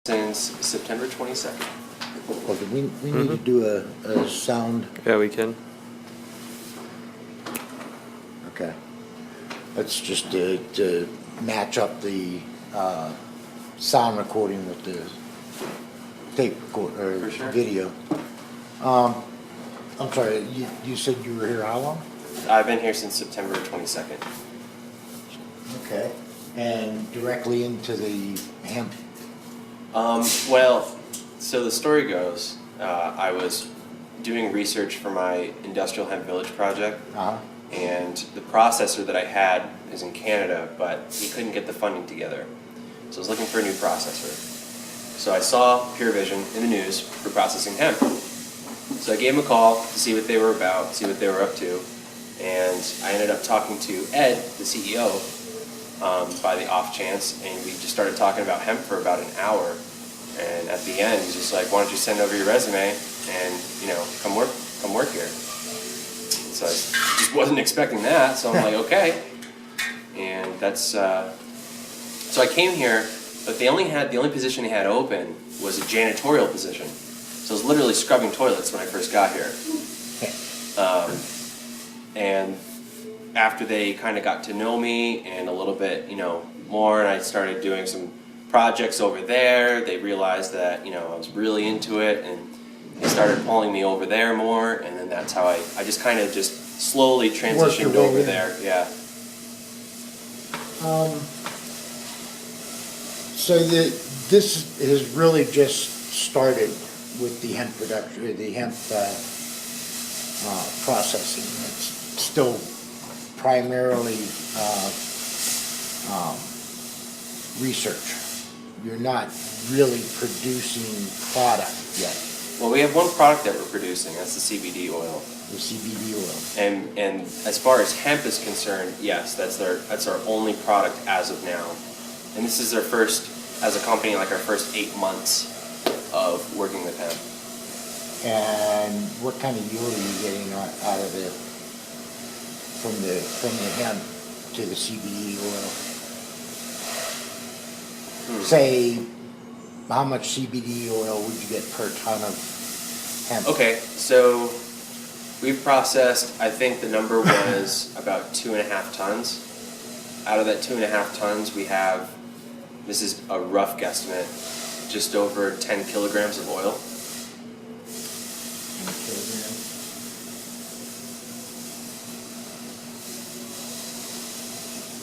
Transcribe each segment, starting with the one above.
Since September 22nd. Well, do we need to do a sound? Yeah, we can. Okay. That's just to match up the sound recording with the tape record, or For sure. video. I'm sorry, you said you were here how long? I've been here since September 22nd. Okay. And directly into the hemp? Well, so the story goes, I was doing research for my industrial hemp village project, Uh-huh. and the processor that I had is in Canada, but he couldn't get the funding together. So I was looking for a new processor. So I saw Pure Vision in the news for processing hemp. So I gave him a call to see what they were about, see what they were up to, and I ended up talking to Ed, the CEO, by the off chance, and we just started talking about hemp for about an hour. And at the end, he's just like, "Why don't you send over your resume and come work here?" So I just wasn't expecting that, so I'm like, okay. And that's so I came here, but the only position they had open was a janitorial position. So I was literally scrubbing toilets when I first got here. And after they kind of got to know me and a little bit, more, and I started doing some projects over there, they realized that, I was really into it, and they started pulling me over there more, and then that's how I just kind of just slowly transitioned over there, yeah. So this has really just started with the hemp production, the hemp processing. It's still primarily research. You're not really producing product yet. Well, we have one product that we're producing, that's the CBD oil. The CBD oil. And as far as hemp is concerned, yes, that's our only product as of now. And this is our first, as a company, like our first 8 months of working with hemp. And what kind of yield are you getting out of it from the hemp to the CBD oil? Say, how much CBD oil would you get per ton of hemp? Okay, so we've processed, I think the number was about 2.5 tons. Out of that 2.5 tons, we have, this is a rough guesstimate, just over 10 kilograms of oil. 10 kilograms.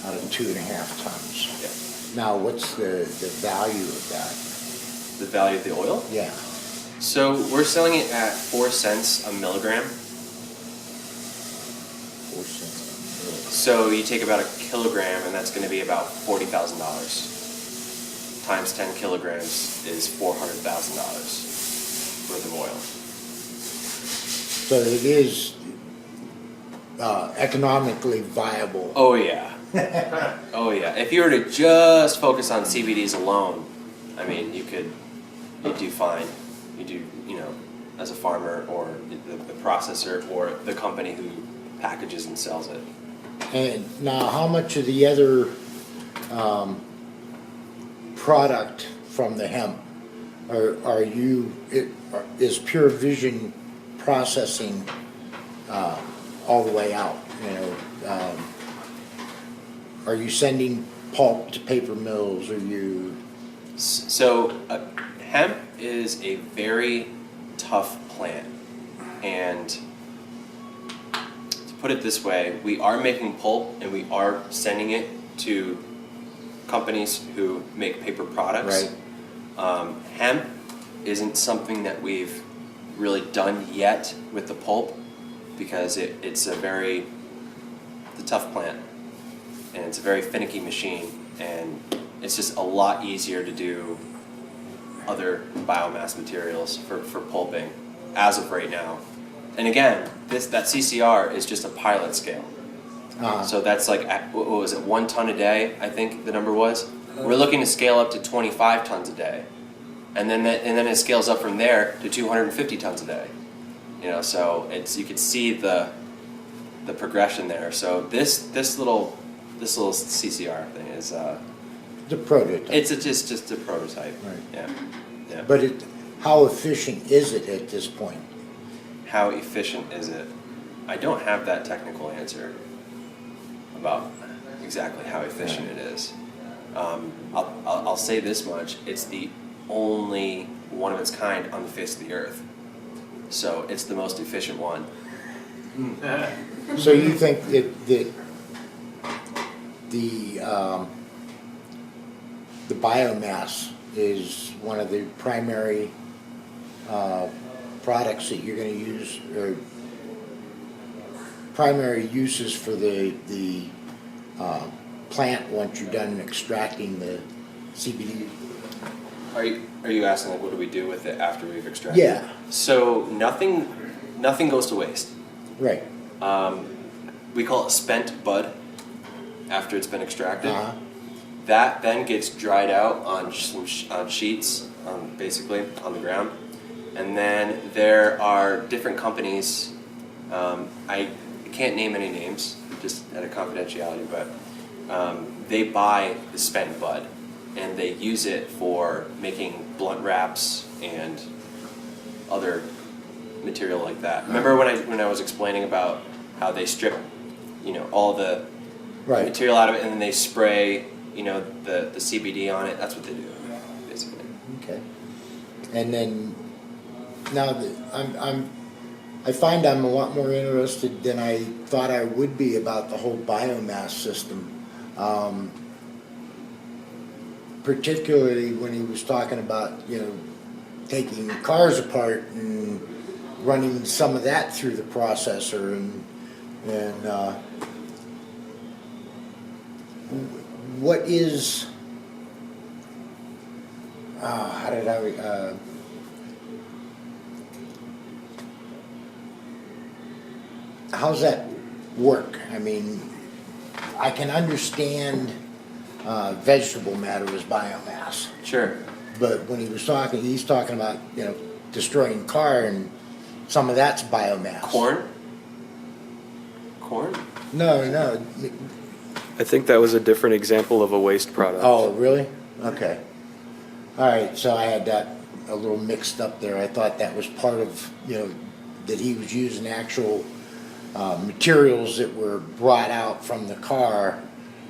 Out of 2.5 tons. Yeah. Now, what's the value of that? The value of the oil? Yeah. So we're selling it at 4 cents a milligram. 4 cents. So you take about a kilogram, and that's going to be about $40,000. Times 10 kilograms is $400,000 worth of oil. So it is economically viable. Oh yeah. Oh yeah. If you were to just focus on CBDs alone, I mean, you do fine. You do, as a farmer or the processor or the company who packages and sells it. And now, how much of the other product from the hemp is Pure Vision processing all the way out? Are you sending pulp to paper mills? Are you? So hemp is a very tough plant, and to put it this way, we are making pulp and we are sending it to companies who make paper products. Right. Hemp isn't something that we've really done yet with the pulp, because it's a tough plant, and it's a very finicky machine, and it's just a lot easier to do other biomass materials for pulping as of right now. And again, that CCR is just a pilot scale. So that's like, what was it, 1 ton a day, I think the number was? We're looking to scale up to 25 tons a day. And then it scales up from there to 250 tons a day. So you could see the progression there. So this little CCR thing is The prototype. It's just a prototype. Right. Yeah. Yeah. But how efficient is it at this point? How efficient is it? I don't have that technical answer about exactly how efficient it is. I'll say this much: it's the only one of its kind on the face of the earth, so it's the most efficient one. So you think that the biomass is one of the primary products that you're going to use, or primary uses for the plant once you're done extracting the CBD? Are you asking, like, what do we do with it after we've extracted? Yeah. So nothing goes to waste. Right. We call it spent bud after it's been extracted. Uh-huh. That then gets dried out on on sheets, basically on the ground, and then there are different companies. I can't name any names, just out of confidentiality, but they buy the spent bud and they use it for making blunt wraps and other material like that. Remember when I was explaining about how they strip, all the Right. material out of it and then they spray, the CBD on it? That's what they do, basically. Okay. And then now I find I'm a lot more interested than I thought I would be about the whole biomass system. Particularly when he was talking about, taking cars apart and running some of that through the processor and what is how's that work? I mean, I can understand vegetable matter as biomass, Sure. but when he's talking about, destroying car, and some of that's biomass. Corn? No. I think that was a different example of a waste product. Oh, really? Okay. All right, so I had that a little mixed up there. I thought that was part of, that he was using actual materials that were brought out from the car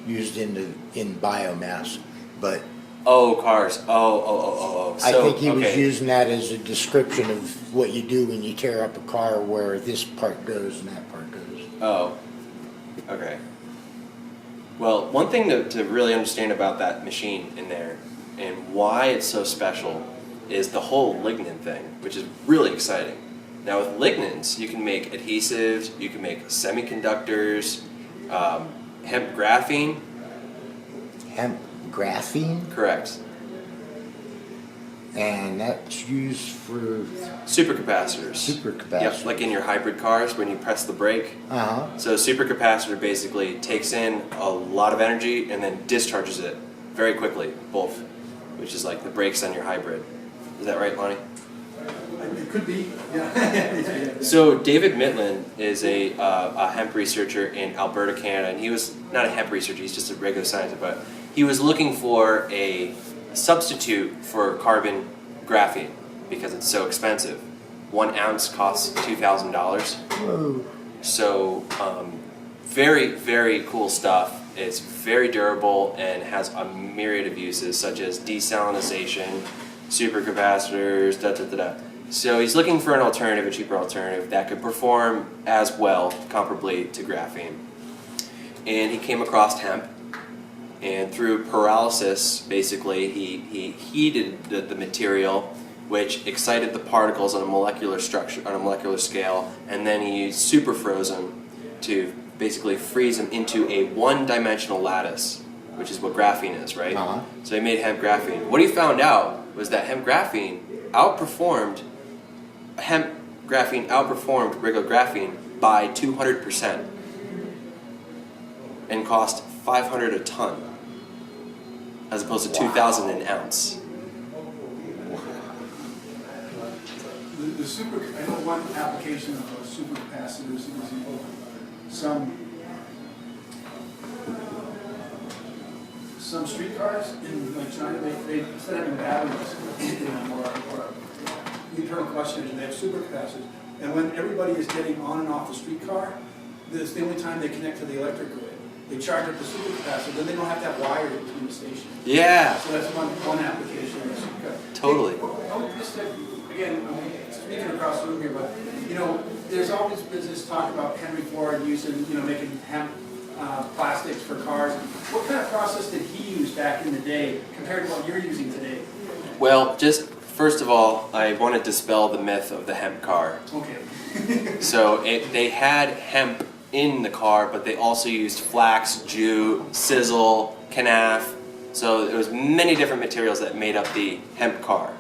used in biomass. But Oh, cars. Oh. I think he was okay. using that as a description of what you do when you tear up a car, where this part goes and that part goes. Oh, okay. Well, one thing to really understand about that machine in there and why it's so special is the whole lignin thing, which is really exciting. Now with lignins, you can make adhesives, you can make semiconductors, hemp graphene. Hemp graphene, Correct. and that's used for Supercapacitors. supercapacitors. Yep, like in your hybrid cars when you press the brake. Uh-huh. So supercapacitor basically takes in a lot of energy and then discharges it very quickly, both, which is like the brakes on your hybrid. Is that right, Lonnie? It could be, yeah. So David Mitlin is a hemp researcher in Alberta, Canada, and he was not a hemp researcher, he's just a regular scientist, but he was looking for a substitute for carbon graphene because it's so expensive. 1 ounce costs $2,000. Whoa. So very, very cool stuff. It's very durable and has a myriad of uses such as desalinization, supercapacitors, da. So he's looking for an alternative, a cheaper alternative that could perform as well, comparably to graphene. And he came across hemp, and through pyrolysis, basically, he heated the material, which excited the particles on a molecular structure, on a molecular scale, and then he super froze them to basically freeze them into a one-dimensional lattice, which is what graphene is, right? Uh-huh. So he made hemp graphene. What he found out was that hemp graphene outperformed regular graphene by 200% and cost $500 a ton as opposed to $2,000 an ounce. The super, I know one application of supercapacitors is some some streetcars in like China, they instead of having batteries, you know, or internal combustion engine, they have supercapacitors. And when everybody is getting on and off the streetcar, this is the only time they connect to the electric grid. They charge up the supercapacitor, then they don't have to have wires between the stations. Yeah, So that's one application of the supercar. totally. Just again, I'm speaking across the room here, but you know, there's always been this talk about Henry Ford using, you know, making hemp plastics for cars. What kind of process did he use back in the day compared to what you're using today? Well, just first of all, I want to dispel the myth of the hemp car. Okay. So they had hemp in the car, but they also used flax, jute, sizzle, canaf. So there was many different materials that made up the hemp car.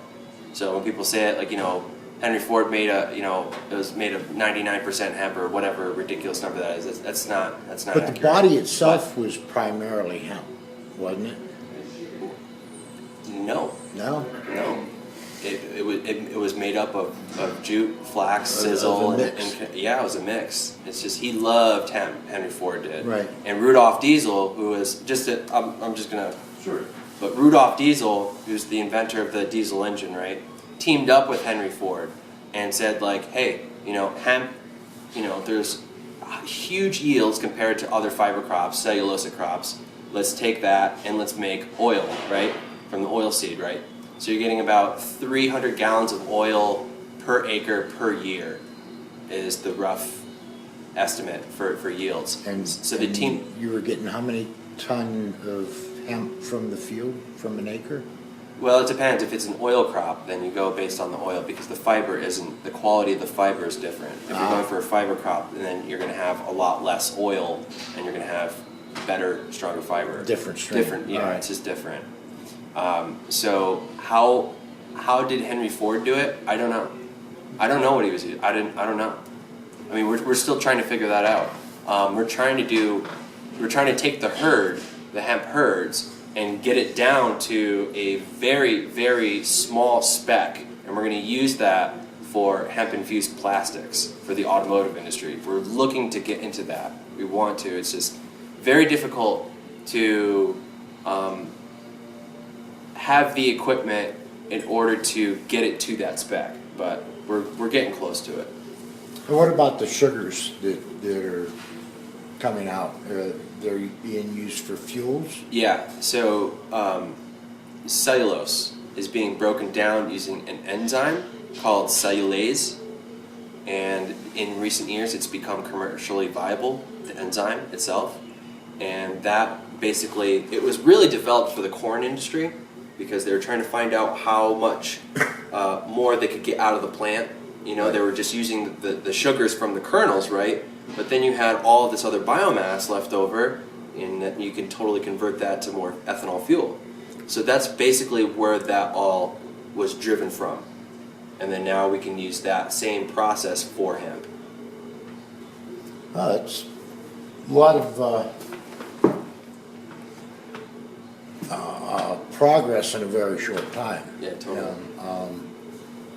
So when people say it, like, you know, Henry Ford made it was made of 99% hemp or whatever ridiculous number that is. That's not But accurate. the body itself was primarily hemp, wasn't it? No, No? no. It was made up of jute, flax, Of a sizzle, mix. and yeah, it was a mix. It's just he loved hemp. Henry Ford did. Right. And Rudolph Diesel, who was just I'm just gonna. Sure. But Rudolph Diesel, who's the inventor of the diesel engine, right, teamed up with Henry Ford and said, like, hey, you know, hemp, you know, there's huge yields compared to other fiber crops, cellulosic crops. Let's take that and let's make oil, right, from the oil seed, right? So you're getting about 300 gallons of oil per acre per year is the rough estimate for yields. And so the team. You were getting how many ton of hemp from the field, from an acre? Well, it depends. If it's an oil crop, then you go based on the oil because the fiber isn't, the quality of the fiber is different. If you're going for a fiber crop, then you're going to have a lot less oil and you're going to have better, stronger fiber. Different strain. Different, yeah, All right. it's just different. So how did Henry Ford do it? I don't know. I don't know what he was using. I don't know. I mean, we're still trying to figure that out. We're trying to take the herd, the hemp herds, and get it down to a very, very small spec, and we're going to use that for hemp-infused plastics for the automotive industry. We're looking to get into that. We want to. It's just very difficult to have the equipment in order to get it to that spec, but we're getting close to it. And what about the sugars that are coming out? They're being used for fuels? Yeah, so cellulose is being broken down using an enzyme called cellulase, and in recent years it's become commercially viable, the enzyme itself, and that basically, it was really developed for the corn industry because they were trying to find out how much more they could get out of the plant. You know, they were just using the sugars from the kernels, right? But then you had all this other biomass left over, and that you can totally convert that to more ethanol fuel. So that's basically where that all was driven from. And then now we can use that same process for hemp. It's a lot of progress in a very short time. Yeah, totally.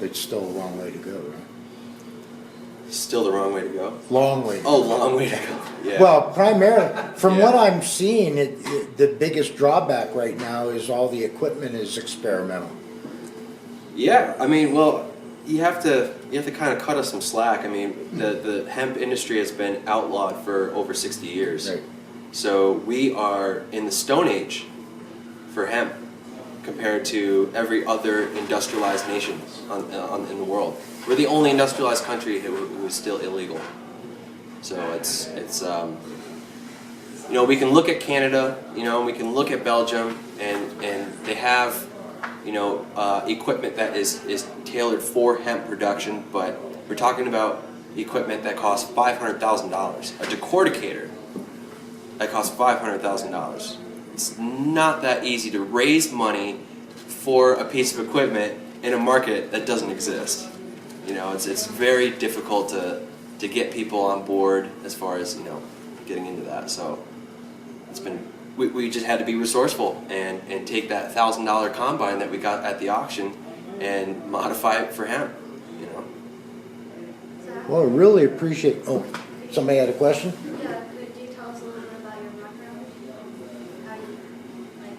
It's still a long way to go, right? Still the wrong way to go. Long way to go. Oh, long way to go. Yeah. Well, primarily, from Yeah. what I'm seeing, the biggest drawback right now is all the equipment is experimental. Yeah, I mean, well, you have to kind of cut us some slack. I mean, the hemp industry has been outlawed for over 60 years. Right. So we are in the Stone Age for hemp compared to every other industrialized nation in the world. We're the only industrialized country who is still illegal. So it's you know, we can look at Canada, you know, we can look at Belgium, and they have, you know, equipment that is tailored for hemp production, but we're talking about equipment that costs $500,000. A decorticator that costs $500,000. It's not that easy to raise money for a piece of equipment in a market that doesn't exist. You know, it's very difficult to get people on board as far as, you know, getting into that. So it's been, we just had to be resourceful and take that $1,000 combine that we got at the auction and modify it for hemp, you know. Well, I really appreciate, somebody had a question? Yeah, could you tell us a little bit about your background? How you, like,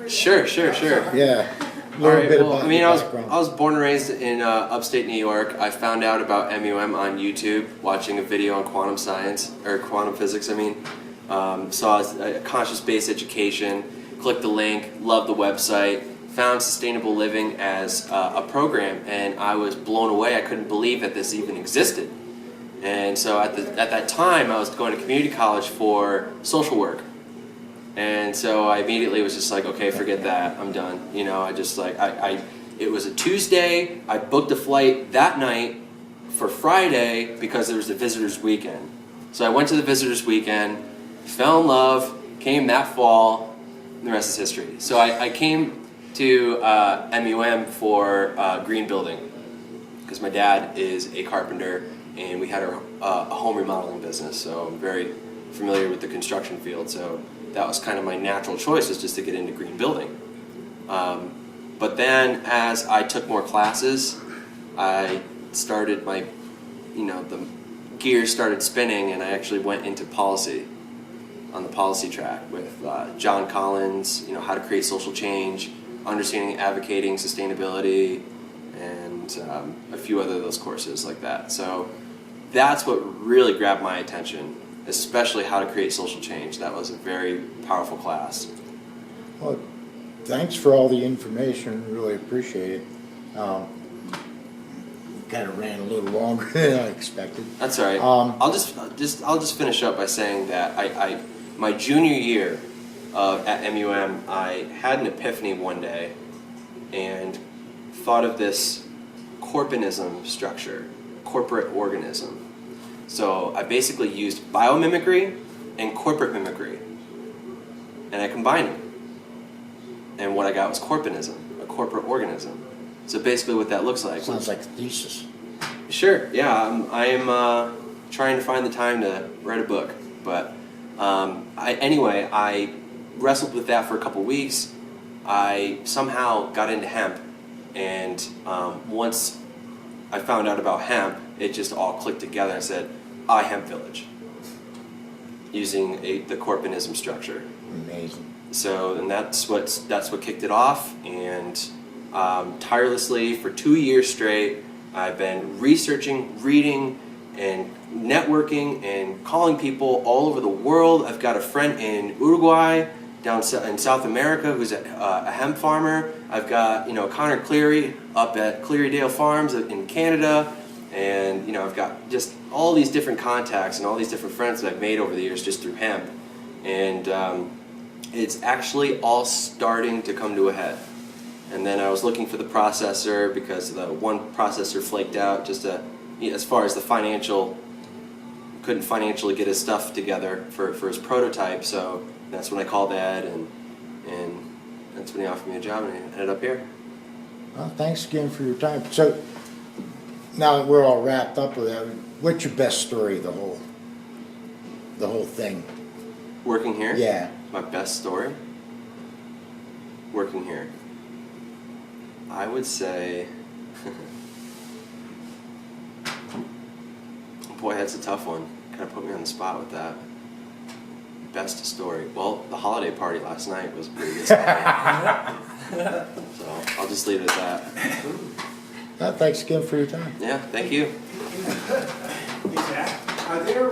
Sure. Yeah. A All little right, bit well, about I mean, your I background. was born and raised in upstate New York. I found out about MUM on YouTube, watching a video on quantum science, or quantum physics, I mean. Saw a conscious-based education, clicked the link, loved the website, found sustainable living as a program, and I was blown away. I couldn't believe that this even existed. And so at that time, I was going to community college for social work. And so I immediately was just like, okay, forget that, I'm done. You know, I just like, it was a Tuesday, I booked a flight that night for Friday because there was the visitors weekend. So I went to the visitors weekend, fell in love, came that fall, and the rest is history. So I came to MUM for green building because my dad is a carpenter and we had a home remodeling business, so I'm very familiar with the construction field. So that was kind of my natural choice, was just to get into green building. But then as I took more classes, I started my, the gears started spinning, and I actually went into policy, on the policy track with John Collins, how to create social change, understanding, advocating, sustainability, and a few other of those courses like that. So that's what really grabbed my attention, especially how to create social change. That was a very powerful class. Well, thanks for all the information, really appreciate it. Kind of ran a little longer than I expected. That's all right. I'll just finish up by saying that my junior year at MUM, I had an epiphany one day and thought of this corporatism structure, corporate organism. So I basically used biomimicry and corporate mimicry, and I combined them. And what I got was corporatism, a corporate organism. So basically what that looks like. Sounds like a thesis. Sure, yeah, I am trying to find the time to write a book. But anyway, I wrestled with that for a couple weeks. I somehow got into hemp, and once I found out about hemp, it just all clicked together. I said, hemp village, using the corporatism structure. Amazing. So, and that's what kicked it off, and tirelessly for 2 years straight, I've been researching, reading, and networking, and calling people all over the world. I've got a friend in Uruguay, down in South America, who's a hemp farmer. I've got Connor Cleary up at Clearydale Farms in Canada, and I've got just all these different contacts and all these different friends that I've made over the years just through hemp, and it's actually all starting to come to a head. And then I was looking for the processor because the one processor flaked out just as far as the couldn't financially get his stuff together for his prototype. So that's when I called Ed, and that's when he offered me a job, and I ended up here. Well, thanks again for your time. So now that we're all wrapped up with that, what's your best story of the whole thing? Working here? Yeah. My best story? Working here. I would say, boy, that's a tough one. Kind of put me on the spot with that. Best story. Well, the holiday party last night was pretty good. So I'll just leave it at that. Well, thanks again for your time. Yeah, thank you. Hey, Zach, are there